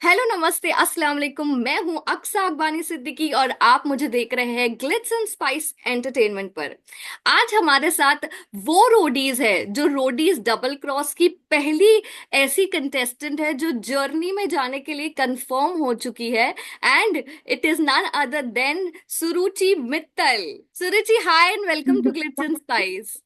Hello, नमस्ते, अस्सलाम वालेकुम। मैं हूं अक्सा अकबानी सिद्दीकी और आप मुझे देख रहे हैं ग्लिट्स एंड स्पाइस एंटरटेनमेंट पर। आज हमारे साथ वो रोडीज है जो रोडीज डबल क्रॉस की पहली ऐसी कंटेस्टेंट है जो जर्नी में जाने के लिए कंफर्म हो चुकी है। And it is none other than Suruchi Mittal. Suruchi, hi and welcome to glitz and spice.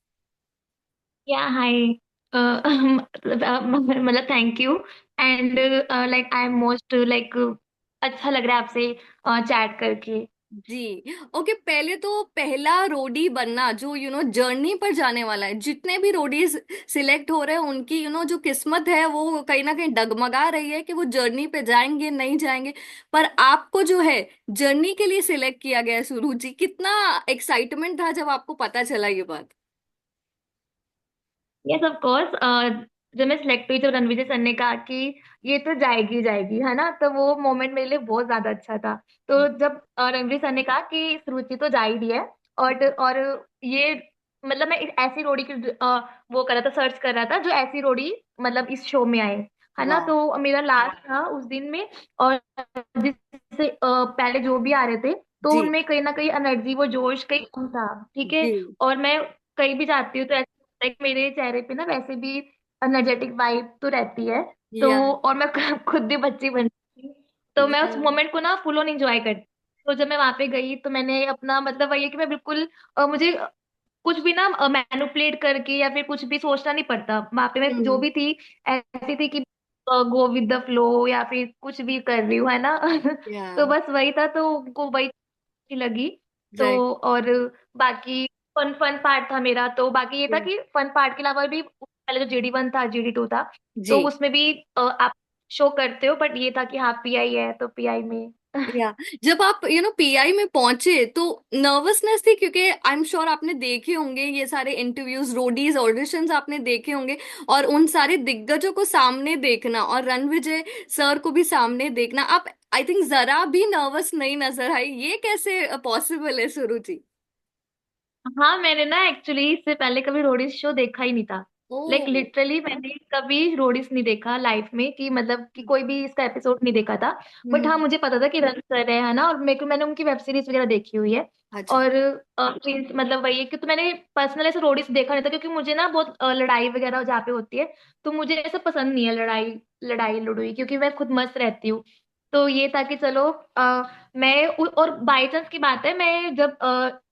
Yeah hi. मतलब thank you. And like I am most like अच्छा लग रहा है आपसे चैट करके। जी। ओके, पहले तो पहला रोडी बनना जो जर्नी पर जाने वाला है, जितने भी रोडीज सिलेक्ट हो रहे हैं उनकी जो किस्मत है वो कहीं ना कहीं डगमगा रही है कि वो जर्नी पे जाएंगे नहीं जाएंगे। पर आपको जो है जर्नी के लिए सिलेक्ट किया गया है। सुरुचि, कितना एक्साइटमेंट था जब आपको पता चला ये बात। Yes of course. जब मैं सिलेक्ट हुई तो रणवीर सर ने कहा कि ये तो जाएगी जाएगी, है ना, तो वो मोमेंट मेरे लिए बहुत ज्यादा अच्छा था। तो जब रणवीर सर ने कहा कि सुरुचि तो जा ही रही है, और ये मतलब मैं एक ऐसी रोड़ी की वो कर रहा था, सर्च कर रहा था जो ऐसी रोड़ी मतलब इस शो में आए, है ना। वाह। तो मेरा लास्ट था उस दिन में। और जिससे पहले जो भी आ रहे थे तो जी। उनमें कहीं ना कहीं एनर्जी, वो जोश कहीं कम था। ठीक है। जी। और मैं कहीं भी जाती हूँ तो लाइक मेरे चेहरे पे ना वैसे भी एनर्जेटिक वाइब तो रहती है। तो या। और मैं खुद भी बच्ची बन गई, तो मैं या। उस मोमेंट को ना फुल ऑन एंजॉय करती। तो जब मैं वहां पे गई तो मैंने अपना मतलब वही है कि मैं बिल्कुल मुझे कुछ भी ना मैनुपुलेट करके या फिर कुछ भी सोचना नहीं पड़ता। वहां पे मैं जो हम्म। भी थी ऐसी थी कि गो विद द फ्लो या फिर कुछ भी कर रही हूँ, है ना। या। तो बस वही था, तो उनको वही अच्छी लगी। तो राइट। और बाकी फन फन पार्ट था मेरा। तो बाकी ये था कि फन पार्ट के अलावा भी पहले जो GD1 था, GD2 था, जी। तो उसमें भी आप शो करते हो, बट ये था कि हाँ PI है तो PI में। या। जब आप पीआई में पहुंचे तो नर्वसनेस थी, क्योंकि आई एम श्योर आपने देखे होंगे ये सारे इंटरव्यूज, रोडीज, ऑडिशंस आपने देखे होंगे। और उन सारे दिग्गजों को सामने देखना और रणविजय सर को भी सामने देखना, आप आई थिंक जरा भी नर्वस नहीं नजर आई। ये कैसे पॉसिबल है सुरुचि? हाँ, मैंने ना एक्चुअली इससे पहले कभी रोडीज शो देखा ही नहीं था। ओ। लाइक लिटरली मैंने कभी रोडीज नहीं देखा लाइफ में, कि मतलब कि कोई भी इसका एपिसोड नहीं देखा था। बट हाँ, हम्म। मुझे पता था कि रन सर है ना, और मेरे को मैंने उनकी वेब सीरीज वगैरह देखी हुई है। अच्छा। और मतलब वही है कि तो मैंने पर्सनल ऐसे रोडीज देखा नहीं था, क्योंकि मुझे ना बहुत लड़ाई वगैरह जहाँ पे होती है तो मुझे ऐसा पसंद नहीं है, लड़ाई लड़ाई लड़ुई, क्योंकि मैं खुद मस्त रहती हूँ। तो ये था कि चलो और बाई चांस की बात है, मैं जब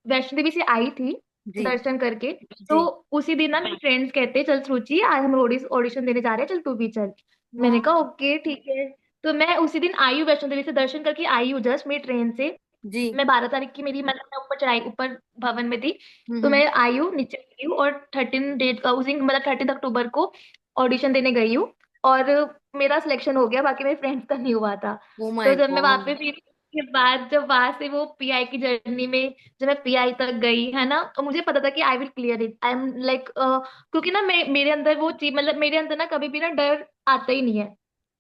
वैष्णो देवी से आई थी जी। दर्शन करके, तो जी। उसी दिन ना मेरे फ्रेंड्स कहते चल सुरुचि आज हम ऑडिशन देने जा रहे हैं, चल तू भी चल। मैंने वाह। कहा ओके ठीक है। तो मैं उसी दिन आई हूँ, वैष्णो देवी से दर्शन करके आई हूँ जस्ट मेरी ट्रेन से। जी। मैं 12 तारीख की मेरी मतलब मैं ऊपर चढ़ाई ऊपर भवन में थी। तो हम्म। मैं आई हूँ, नीचे आई हूँ, और 13 डेट का उस दिन मतलब 13 अक्टूबर को ऑडिशन देने गई हूँ। और मेरा सिलेक्शन हो गया, बाकी मेरे फ्रेंड्स का नहीं हुआ था। ओ तो माय जब मैं वहां गॉड। पे फिर के बाद जब वहां से वो PI की जर्नी में जब मैं PI तक गई, है ना, तो मुझे पता था कि I will clear it. I am like क्योंकि ना मेरे अंदर वो चीज, मतलब मेरे अंदर ना कभी भी ना डर आता ही नहीं है।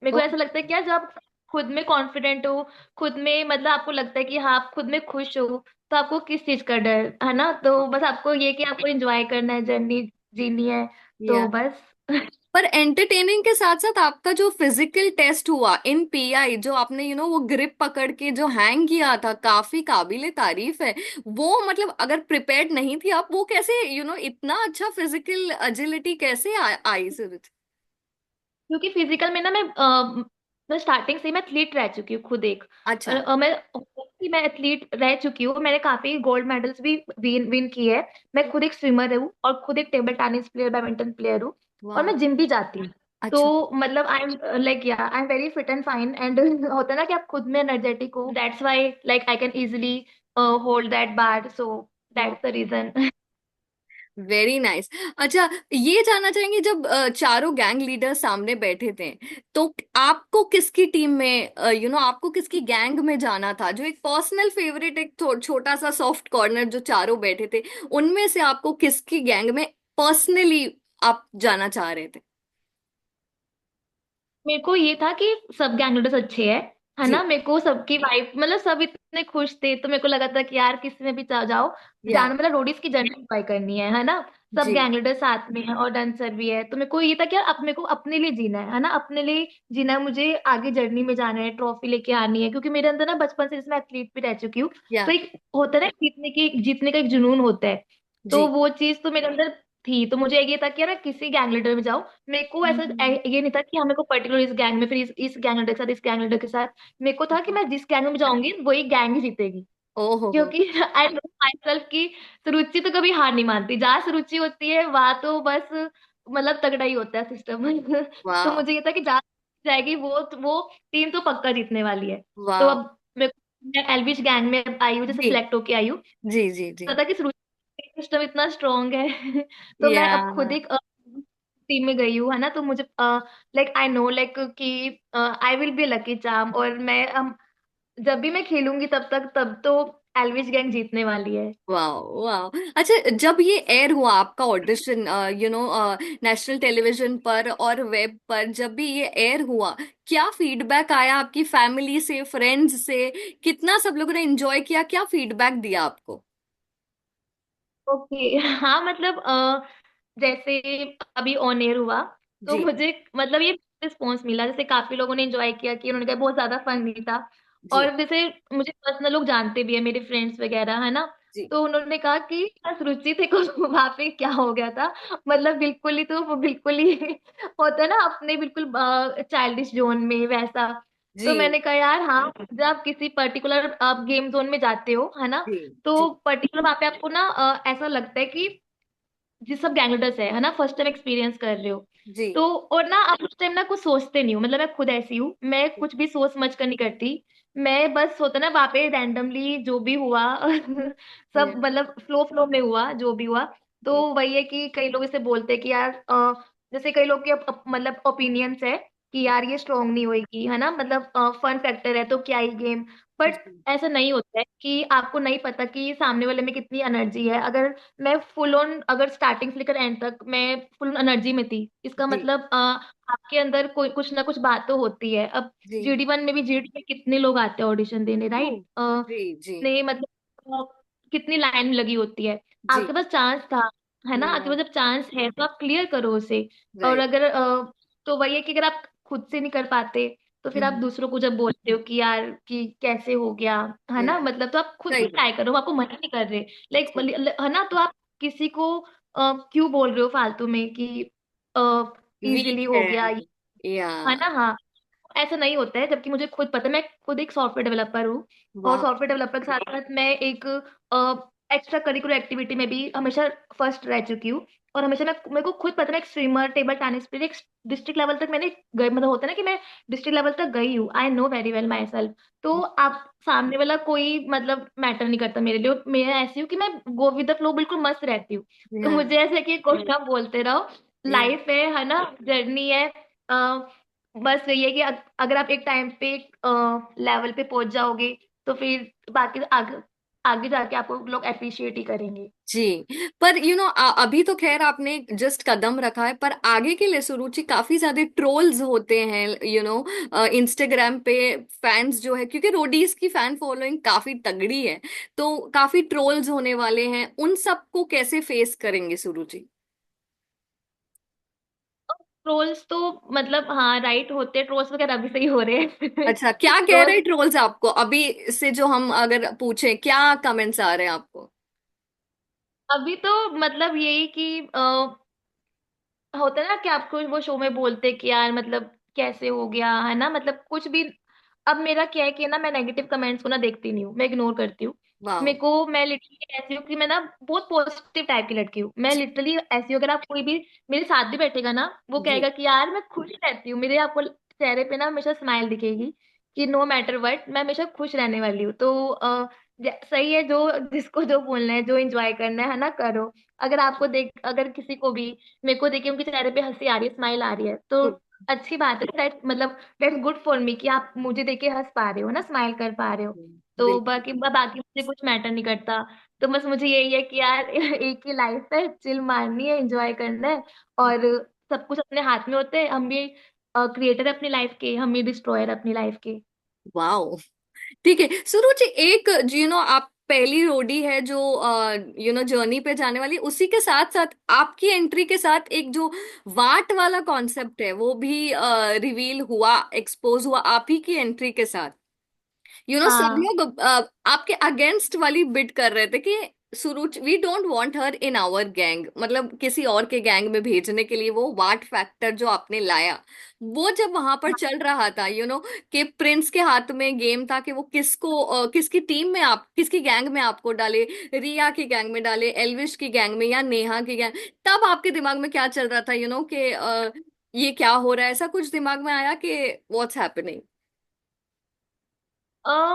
मेरे को ऐसा लगता है क्या, जब खुद में कॉन्फिडेंट हो, खुद में मतलब आपको लगता है कि हाँ आप खुद में खुश हो, तो आपको किस चीज का डर, है ना। तो बस आपको ये कि आपको एंजॉय करना है, जर्नी जीनी है। या। तो बस। पर एंटरटेनिंग के साथ साथ आपका जो फिजिकल टेस्ट हुआ इन पीआई, जो आपने वो ग्रिप पकड़ के जो हैंग किया था, काफी काबिले तारीफ है। वो मतलब अगर प्रिपेयर्ड नहीं थी आप, वो कैसे इतना अच्छा फिजिकल एजिलिटी कैसे आई सूरज? क्योंकि फिजिकल में ना मैं स्टार्टिंग से ही मैं एथलीट रह चुकी हूँ खुद एक। अच्छा। मैं एथलीट रह चुकी हूँ, मैंने काफी गोल्ड मेडल्स भी विन विन की है। मैं खुद एक स्विमर हूँ और खुद एक table tennis player, badminton player हूँ। और वाह। मैं जिम भी जाती हूँ। अच्छा। तो मतलब आई एम लाइक या I am very fit and fine and होता है ना कि आप खुद में एनर्जेटिक हो, that's why like I can easily hold that bar, so वाह। That's the reason. Very nice. अच्छा, ये जानना चाहेंगे, जब चारों गैंग लीडर सामने बैठे थे तो आपको किसकी टीम में आपको किसकी गैंग में जाना था? जो एक पर्सनल फेवरेट, एक छोटा सा सॉफ्ट कॉर्नर जो चारों बैठे थे, उनमें से आपको किसकी गैंग में पर्सनली आप जाना चाह रहे थे? मेरे को ये था कि सब गैंग लीडर्स अच्छे हैं, है जी। ना। मेरे को सबकी वाइफ मतलब सब इतने खुश थे, तो मेरे को लगा था कि यार किसी में भी जाओ, या। जाना मतलब रोडीज की जर्नी ट्राई करनी है ना। सब जी। गैंग लीडर साथ में है और डांसर भी है, तो मेरे को ये था कि यार अब मेरे को अपने लिए जीना है ना, अपने लिए जीना है मुझे, आगे जर्नी में जाना है, ट्रॉफी लेके आनी है, क्योंकि मेरे अंदर ना बचपन से, जिसमें एथलीट भी रह चुकी हूँ, या। तो एक होता है ना जीतने का एक जुनून होता है। तो जी। वो चीज तो मेरे अंदर थी, तो मुझे ये था कि यार मैं किसी गैंग लीडर में जाऊं। मेरे को ऐसा हम्म। ये नहीं था कि हमें को पर्टिकुलर इस गैंग में, फिर इस गैंग लीडर के साथ, इस गैंग लीडर के साथ। मेरे को था कि मैं जिस गैंग में जाऊंगी वही गैंग ही जीतेगी, ओहो। क्योंकि आई नो माई सेल्फ की सुरुचि तो कभी हार नहीं मानती, जहाँ सुरुचि होती है वहां तो बस मतलब तगड़ा ही होता है सिस्टम। तो वाह। मुझे ये था कि जहाँ जाएगी वो टीम तो पक्का जीतने वाली है। तो वाह। अब मैं एलविश गैंग में आई हूँ, जैसे जी। सिलेक्ट होके आई हूँ। जी। जी। जी। पता कि सिस्टम इतना स्ट्रांग है। तो मैं या। अब खुद एक टीम में गई हूँ, है ना। तो मुझे लाइक आई नो लाइक कि I will be lucky charm, और मैं जब भी मैं खेलूंगी तब तो एल्विश गैंग जीतने वाली है। वाह। वाह। अच्छा, जब ये एयर हुआ आपका ऑडिशन, नेशनल टेलीविजन पर और वेब पर, जब भी ये एयर हुआ, क्या फीडबैक आया आपकी फैमिली से, फ्रेंड्स से? कितना सब लोगों ने एंजॉय किया? क्या फीडबैक दिया आपको? ओके। हाँ मतलब जैसे अभी ऑन एयर हुआ, तो जी। मुझे मतलब ये रिस्पॉन्स मिला, जैसे काफी लोगों ने एंजॉय किया, कि उन्होंने कहा बहुत ज्यादा फन नहीं था। जी। और जैसे मुझे पर्सनल लोग जानते भी है, मेरे फ्रेंड्स वगैरह, है ना। जी। तो उन्होंने कहा कि बस रुचि थे को वहां पे क्या हो गया था, मतलब बिल्कुल ही, तो वो बिल्कुल ही होता है ना अपने बिल्कुल चाइल्डिश जोन में वैसा। तो जी। मैंने कहा यार हाँ, जब आप किसी पर्टिकुलर आप गेम जोन में जाते हो, है ना, जी। जी। तो पर्टिकुलर वहां पे आपको ना ऐसा लगता है कि जिस सब गैंगस्टर्स है ना, फर्स्ट टाइम एक्सपीरियंस कर रहे हो। जी। तो और ना आप उस टाइम ना कुछ सोचते नहीं हो, मतलब मैं खुद ऐसी हूँ, मैं कुछ भी सोच समझ कर नहीं करती। मैं बस होता ना वहां पे रैंडमली जो भी हुआ सब या। मतलब फ्लो फ्लो में हुआ जो भी हुआ। तो वही है कि कई लोग इसे बोलते हैं कि यार जैसे कई लोग के मतलब ओपिनियंस है कि यार ये स्ट्रांग नहीं होएगी, है ना, मतलब फन फैक्टर है तो क्या ही गेम। बट जी। ऐसा नहीं होता है कि आपको नहीं पता कि सामने वाले में कितनी एनर्जी है। अगर मैं फुल ऑन, अगर स्टार्टिंग से लेकर एंड तक मैं फुल एनर्जी में थी, इसका जी। मतलब आपके अंदर कोई कुछ ना कुछ बात तो होती है। अब जी। GD1 में भी, GD में कितने लोग आते हैं ऑडिशन देने, ओ। राइट। जी। जी। ने मतलब कितनी लाइन लगी होती है। जी। आपके पास चांस था, है ना, आपके या। पास जब चांस है तो आप क्लियर करो उसे। और राइट। अगर तो वही है कि अगर आप खुद से नहीं कर पाते, तो फिर आप हम्म। दूसरों को जब बोलते हो कि यार कि कैसे हो गया, है या। ना, मतलब तो आप खुद सही भी बात। ट्राई करो, हम आपको मना नहीं कर रहे। लाइक जी। है ना, तो आप किसी को क्यों बोल रहे हो फालतू में कि इजीली वीक हो है। गया, या। है ना। हाँ, ऐसा नहीं होता है, जबकि मुझे खुद पता है, मैं खुद एक सॉफ्टवेयर डेवलपर हूँ। और वाह। सॉफ्टवेयर डेवलपर के साथ साथ मैं एक एक्स्ट्रा करिकुलर एक्टिविटी में भी हमेशा फर्स्ट रह चुकी हूँ। और हमेशा मैं, मेरे को खुद पता है, मैं एक स्ट्रीमर, टेबल टेनिस प्लेयर, एक डिस्ट्रिक्ट लेवल तक मैंने गई, मतलब होता है ना कि मैं डिस्ट्रिक्ट लेवल तक गई हूँ, I know very well my self. तो आप सामने वाला कोई मतलब मैटर नहीं करता मेरे लिए, मैं ऐसी हूँ कि मैं गो विद द फ्लो, बिल्कुल मस्त रहती हूँ। तो या। मुझे ऐसा कि कुछ ना बोलते रहो, या। लाइफ है ना, जर्नी है। बस यही है कि अगर आप एक टाइम पे एक लेवल पे पहुंच जाओगे, तो फिर बाकी आगे आगे जाके आपको लोग अप्रिशिएट ही करेंगे। जी। पर अभी तो खैर आपने जस्ट कदम रखा है, पर आगे के लिए सुरुचि, काफी ज्यादा ट्रोल्स होते हैं इंस्टाग्राम पे। फैंस जो है, क्योंकि रोडीज की फैन फॉलोइंग काफी तगड़ी है, तो काफी ट्रोल्स होने वाले हैं, उन सबको कैसे फेस करेंगे सुरुचि? ट्रोल्स तो मतलब हाँ राइट होते हैं, ट्रोल्स वगैरह अभी सही हो रहे हैं। अच्छा, क्या कह रहे ट्रोल्स ट्रोल्स आपको अभी से? जो हम अगर पूछें, क्या कमेंट्स आ रहे हैं आपको? अभी तो मतलब यही कि होता है ना कि आपको वो शो में बोलते कि यार मतलब कैसे हो गया, है ना, मतलब कुछ भी। अब मेरा क्या है कि ना, मैं नेगेटिव कमेंट्स को ना देखती नहीं हूँ, मैं इग्नोर करती हूँ। वाह। मेरे को, मैं लिटरली ऐसी हूँ कि मैं ना बहुत पॉजिटिव टाइप की लड़की हूँ, मैं जी। लिटरली ऐसी हूँ। अगर आप कोई भी मेरे साथ भी बैठेगा ना, वो जी। कहेगा कि यार मैं खुश रहती हूँ, मेरे आपको चेहरे पे ना हमेशा स्माइल दिखेगी, कि नो मैटर व्हाट मैं हमेशा खुश रहने वाली हूँ। तो सही है, जो जिसको जो बोलना है, जो एंजॉय करना है ना, करो। अगर आपको देख, अगर किसी को भी मेरे को देखिए उनके चेहरे पे हंसी आ रही है, स्माइल आ रही है, तो गुड। अच्छी बात है। दैट मतलब दैट्स गुड फॉर मी कि आप मुझे देख के हंस पा रहे हो ना, स्माइल कर पा रहे हो। तो बिल्कुल। बाकी बाकी मुझे कुछ मैटर नहीं करता। तो बस मुझे यही है कि यार एक ही लाइफ है, चिल मारनी है, एंजॉय करना है। और सब कुछ अपने हाथ में होते हैं, हम भी क्रिएटर है अपनी लाइफ के, हम भी डिस्ट्रॉयर अपनी लाइफ के। वाओ। ठीक है सुरुचि, एक आप पहली रोडी है जो जर्नी पे जाने वाली, उसी के साथ साथ आपकी एंट्री के साथ एक जो वाट वाला कॉन्सेप्ट है वो भी रिवील हुआ, एक्सपोज हुआ आप ही की एंट्री के साथ। सब हाँ लोग आपके अगेंस्ट वाली बिड कर रहे थे कि Suruch, we don't want her in our gang, मतलब किसी और के गैंग में भेजने के लिए वो वाट फैक्टर जो आपने लाया, वो जब वहां पर चल रहा था, कि प्रिंस के हाथ में गेम था कि वो किसको किसकी टीम में, आप किसकी गैंग में आपको डाले, रिया की गैंग में डाले, एल्विश की गैंग में या नेहा की गैंग, तब आपके दिमाग में क्या चल रहा था, कि ये क्या हो रहा है, ऐसा कुछ दिमाग में आया कि व्हाट्स हैपनिंग?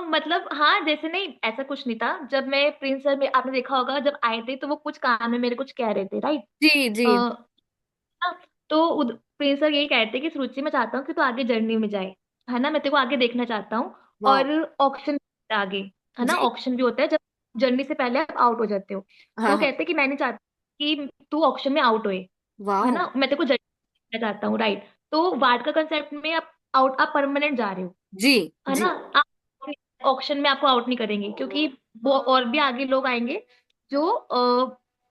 मतलब हाँ, जैसे नहीं ऐसा कुछ नहीं था। जब मैं प्रिंस सर में, आपने देखा होगा जब आए थे तो वो कुछ काम में मेरे कुछ कह रहे थे, राइट। जी जी। तो प्रिंस सर यही कहते कि सुरुचि मैं चाहता हूँ कि तू आगे जर्नी में जाए, है ना, मैं तेरे को आगे देखना चाहता हूँ। वाह। और ऑक्शन आगे, है ना, जी। ऑक्शन भी होता है जब जर्नी से पहले आप आउट हो जाते हो। हाँ तो हाँ। कहते कि मैं नहीं चाहता कि तू ऑक्शन में आउट होए, है वाह। ना, मैं तेरे को जर्नी देखना चाहता हूँ, राइट। तो वार्ड का कंसेप्ट में आप परमानेंट जा रहे हो, जी है ना। जी आप ऑक्शन में आपको आउट नहीं करेंगे, क्योंकि वो और भी आगे लोग आएंगे जो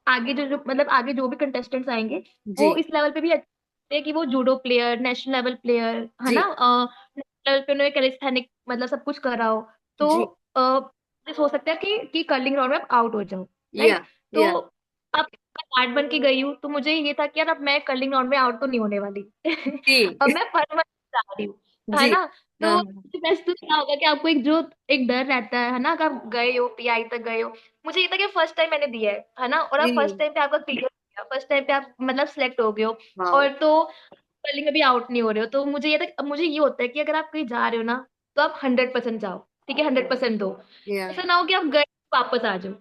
आगे जो जो मतलब आगे जो भी कंटेस्टेंट्स आएंगे जी वो इस लेवल पे भी अच्छे हैं कि वो judo player, national level player, है ना, जी नेशनल लेवल पे उन्होंने कैलिस्थेनिक मतलब सब कुछ करा हो। तो जी। हो सकता है कि कर्लिंग राउंड में आप आउट हो जाओ, या राइट। तो या। अब पार्ट बन के गई हूँ तो मुझे ये था कि यार अब मैं कर्लिंग राउंड में आउट तो नहीं होने वाली। जी अब मैं परमानेंट जा रही हूँ, है जी। ना। हाँ तो हाँ। बेस्ट तो क्या होगा कि आपको एक डर रहता है ना, अगर आप गए हो पीआई तक गए हो। मुझे ये था कि फर्स्ट टाइम मैंने दिया है ना, और आप फर्स्ट जी। टाइम पे आपका क्लियर किया, फर्स्ट टाइम पे आप मतलब सिलेक्ट हो गए हो। वाओ। और तो कर्लिंग में भी आउट नहीं हो रहे हो, तो मुझे ये था, अब मुझे ये होता है कि अगर आप कहीं जा रहे हो ना तो आप 100% जाओ, ठीक है, 100% दो। या। ऐसा ना हो कि आप गए वापस आ जाओ।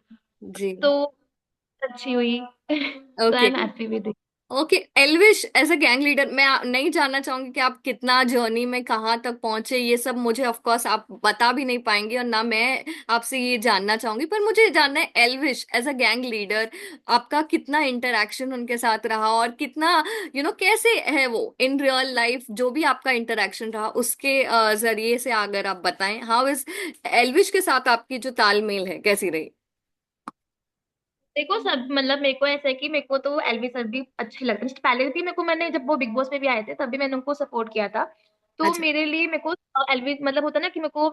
जी। तो अच्छी हुई। तो I okay. Am happy with. Okay Elvish, as a gang leader मैं नहीं जानना चाहूंगी कि आप कितना जर्नी में कहाँ तक पहुंचे, ये सब मुझे ऑफ कोर्स आप बता भी नहीं पाएंगे और ना मैं आपसे ये जानना चाहूंगी, पर मुझे जानना है Elvish as a gang leader आपका कितना इंटरेक्शन उनके साथ रहा, और कितना कैसे है वो इन रियल लाइफ, जो भी आपका इंटरेक्शन रहा उसके जरिए से अगर आप बताएं, हाउ इज एल्विश के साथ आपकी जो तालमेल है कैसी रही? देखो सब मतलब मेरे को ऐसा है कि मेरे को तो एलवी सर भी अच्छे लगते हैं। पहले भी मेरे को, मैंने जब वो बिग बॉस में भी आए थे तब भी मैंने उनको सपोर्ट किया था। तो अच्छा। मेरे लिए मेरे को एलवी मतलब होता है ना कि मेरे को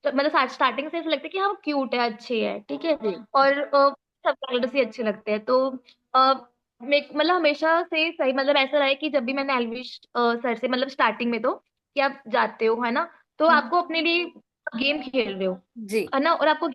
मतलब स्टार्टिंग से ऐसा लगता है कि हाँ क्यूट है, अच्छे है, ठीक है। जी और सब कलर से अच्छे लगते हैं। तो अ, मतलब हमेशा से सही मतलब ऐसा रहा है कि जब भी मैंने एलविश सर से मतलब स्टार्टिंग में तो कि आप जाते हो, है ना, तो हम्म। आपको अपने लिए गेम खेल रहे हो, जी। है ना, और आपको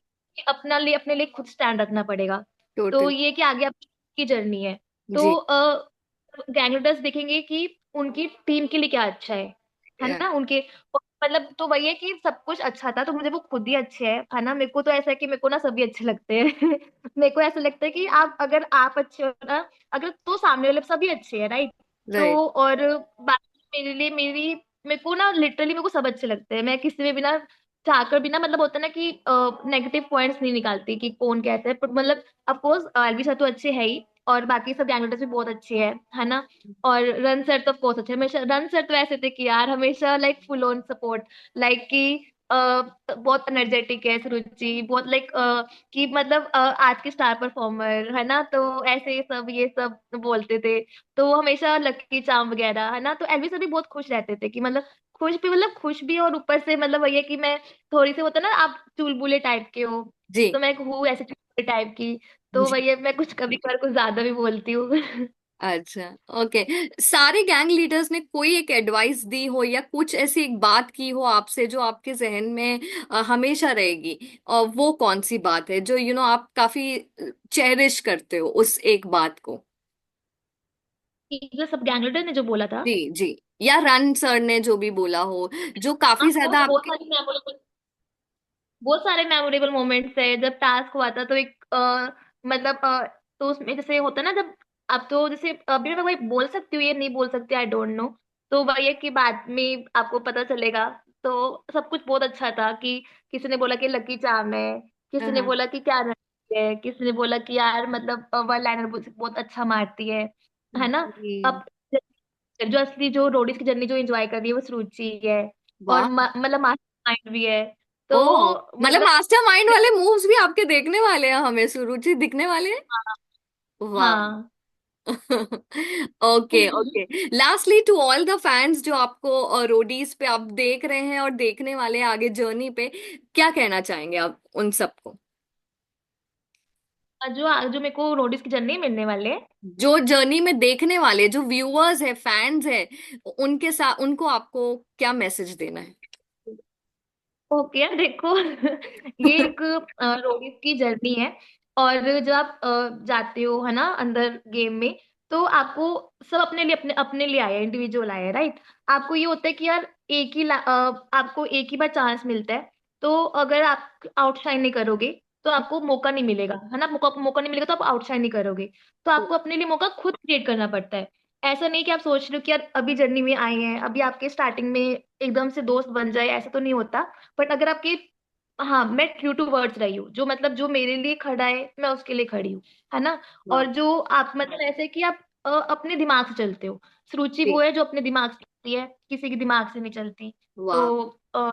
अपने लिए खुद स्टैंड रखना पड़ेगा। तो टोटल। ये कि आगे आपकी जर्नी है। तो जी। गैंगस्टर्स देखेंगे कि उनकी टीम के लिए क्या अच्छा है या। ना, उनके मतलब। तो वही है कि सब कुछ अच्छा था तो मुझे वो खुद ही अच्छे है ना। मेरे को तो ऐसा है कि मेरे को ना सभी अच्छे लगते हैं। मेरे को ऐसा लगता है कि आप अगर आप अच्छे हो ना, अगर तो सामने वाले सभी अच्छे हैं, राइट। राइट। तो और बाकी मेरे लिए मेरे को ना लिटरली मेरे को सब अच्छे लगते हैं। मैं किसी में भी ना चाहकर भी ना मतलब होता है ना कि नेगेटिव पॉइंट्स नहीं निकालती कि कौन कैसा है, पर मतलब अफकोर्स एलवी सर तो अच्छे है ही, और बाकी सब गैंगस्टर्स भी बहुत अच्छे हैं, है ना। और रन सर तो ऑफकोर्स अच्छे, हमेशा रन सर तो ऐसे थे कि यार हमेशा like full on support, like कि बहुत एनर्जेटिक है सुरुचि, बहुत लाइक कि मतलब आज के स्टार परफॉर्मर, है ना, तो ऐसे सब ये सब बोलते थे। तो हमेशा लकी चार्म वगैरह, है ना, तो एलवी सर भी बहुत खुश रहते थे कि मतलब खुश भी, मतलब खुश भी, और ऊपर से मतलब वही है कि मैं थोड़ी सी होता है ना, आप चुलबुले टाइप के हो, जी तो मैं हूँ ऐसे चुलबुले टाइप की। तो जी। वही है, मैं कुछ कभी कभार कुछ ज्यादा भी बोलती हूँ। अच्छा। ओके। सारे गैंग लीडर्स ने कोई एक एडवाइस दी हो या कुछ ऐसी एक बात की हो आपसे जो आपके जहन में हमेशा रहेगी, और वो कौन सी बात है जो आप काफी चेरिश करते हो उस एक बात को? ये सब गैंगस्टर ने जो बोला था। जी जी। या रन सर ने जो भी बोला हो, जो काफी हाँ, ज्यादा बहुत आपके। सारी बहुत सारे मेमोरेबल मोमेंट्स है। जब टास्क हुआ था तो एक मतलब तो उसमें जैसे होता है ना, जब अब तो जैसे अभी मैं वही बोल सकती हूँ, ये नहीं बोल सकती, आई डोंट नो। तो वही है कि बाद में आपको पता चलेगा। तो सब कुछ बहुत अच्छा था कि किसी ने बोला कि लकी चार्म है, किसी ने हाँ। बोला कि क्या है, किसी ने बोला कि यार मतलब वन लाइनर बहुत अच्छा मारती है ना। जी। अब जो असली जो रोडीज की जर्नी जो एंजॉय कर रही है वो सुरुचि है। और वाह। मतलब मास्टरमाइंड भी है। तो ओ, मतलब मतलब मास्टरमाइंड वाले मूव्स भी आपके देखने वाले हैं, हमें सुरुचि दिखने वाले हैं। हाँ। वाह। हाँ। Okay okay. Lastly to all the fans जो आपको रोडीज पे आप देख रहे हैं और देखने वाले हैं आगे जर्नी पे, क्या कहना चाहेंगे आप उन सबको? जो जो मेरे को रोडीज की जर्नी मिलने वाले हैं। जो जर्नी में देखने वाले जो व्यूअर्स है, फैंस है, उनके साथ उनको आपको क्या मैसेज देना है? ओके यार देखो, ये एक रोडीज की जर्नी है। और जब आप जाते हो है ना अंदर गेम में, तो आपको सब अपने लिए अपने अपने लिए आया, इंडिविजुअल आया, राइट। आपको ये होता है कि यार आपको एक ही बार चांस मिलता है। तो अगर आप आउटशाइन नहीं करोगे तो आपको मौका नहीं मिलेगा, है ना। मौका मौका नहीं मिलेगा तो आप आउटशाइन नहीं करोगे। तो आपको अपने लिए मौका खुद क्रिएट करना पड़ता है। ऐसा नहीं कि आप सोच रहे हो कि यार अभी जर्नी में आए हैं, अभी आपके स्टार्टिंग में एकदम से दोस्त बन जाए, ऐसा तो नहीं होता। बट अगर आपके, हाँ, मैं ट्रू टू वर्ड्स रही हूँ, जो मतलब जो मेरे लिए खड़ा है मैं उसके लिए खड़ी हूँ, है ना। और वाह। जो आप मतलब ऐसे कि आप अपने दिमाग से चलते हो। सुरुचि वो जी। है जो अपने दिमाग से चलती है, किसी के दिमाग से नहीं चलती। वाह। तो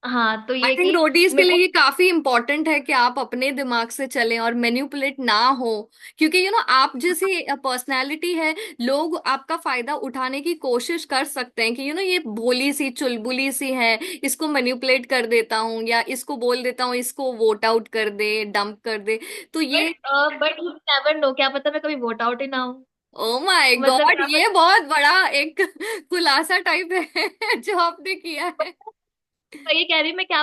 हाँ, तो आई ये थिंक कि रोडीज के मेरे लिए को ये काफी इंपॉर्टेंट है कि आप अपने दिमाग से चलें और मैनिपुलेट ना हो। क्योंकि आप जैसी पर्सनालिटी है, लोग आपका फायदा उठाने की कोशिश कर सकते हैं कि ये भोली सी चुलबुली सी है, इसको मैनिपुलेट कर देता हूँ या इसको बोल देता हूँ इसको वोट आउट कर दे, डंप कर दे। तो ये, बट यू नेवर नो, क्या पता मैं कभी वोट आउट ही ना हूँ। ओ माय मतलब गॉड, क्या ये बहुत बड़ा एक खुलासा टाइप है जो आपने किया है। पता, ये कह रही हूँ मैं, क्या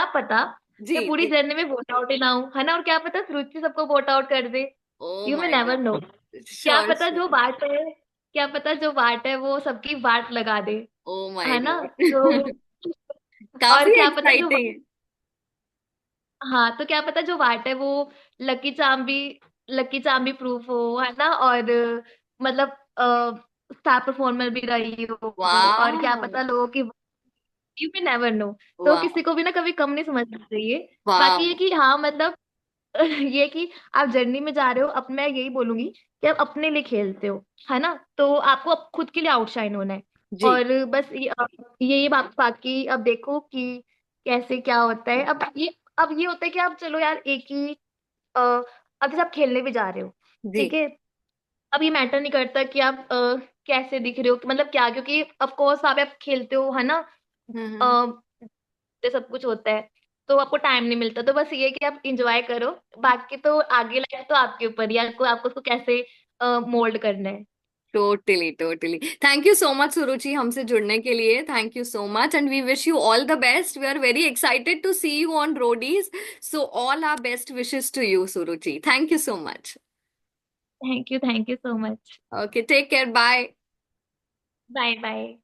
पता जी मैं पूरी जी। जर्नी में वोट आउट ही ना हूँ, है ना। और क्या पता सुरुचि सबको वोट आउट कर दे। Oh you may my never know. God, क्या श्योर पता श्योर। जो बाट है, क्या पता जो बाट है वो सबकी वाट लगा दे, ओ माय है ना। गॉड। तो और काफी क्या पता जो, एक्साइटिंग है। हाँ, तो क्या पता जो वाट है वो लकी चार्म भी लकी चार्म भी प्रूफ हो, है ना। और मतलब स्टार परफॉर्मर भी रही हो। और क्या वाह। पता लोगों की, यू मे नेवर नो। तो वाह। किसी को भी ना कभी कम नहीं समझना चाहिए। वाह। बाकी ये कि हाँ मतलब ये कि आप जर्नी में जा रहे हो, अब मैं यही बोलूंगी कि आप अपने लिए खेलते हो, है ना। तो आपको अब खुद के लिए आउटशाइन होना है। जी। और बस ये बात, बाकी अब देखो कि कैसे क्या होता है। अब ये होता है कि आप चलो यार एक ही अब जैसे आप खेलने भी जा रहे हो, जी। ठीक है। अब ये मैटर नहीं करता कि आप कैसे दिख रहे हो, मतलब क्या, क्योंकि ऑफ कोर्स आप खेलते हो, है ना। हम्म। ये सब कुछ होता है, तो आपको टाइम नहीं मिलता। तो बस ये कि आप इंजॉय करो। बाकी तो आगे लाइफ तो आपके ऊपर ही है, आपको उसको कैसे मोल्ड करना है। Totally totally. Thank you so much Suruchi, हमसे जुड़ने के लिए thank you so much and we wish you all the best. We are very excited to see you on Roadies. So all our best wishes to you Suruchi, thank you so much. Thank you so much. Okay, take care, bye. Bye bye.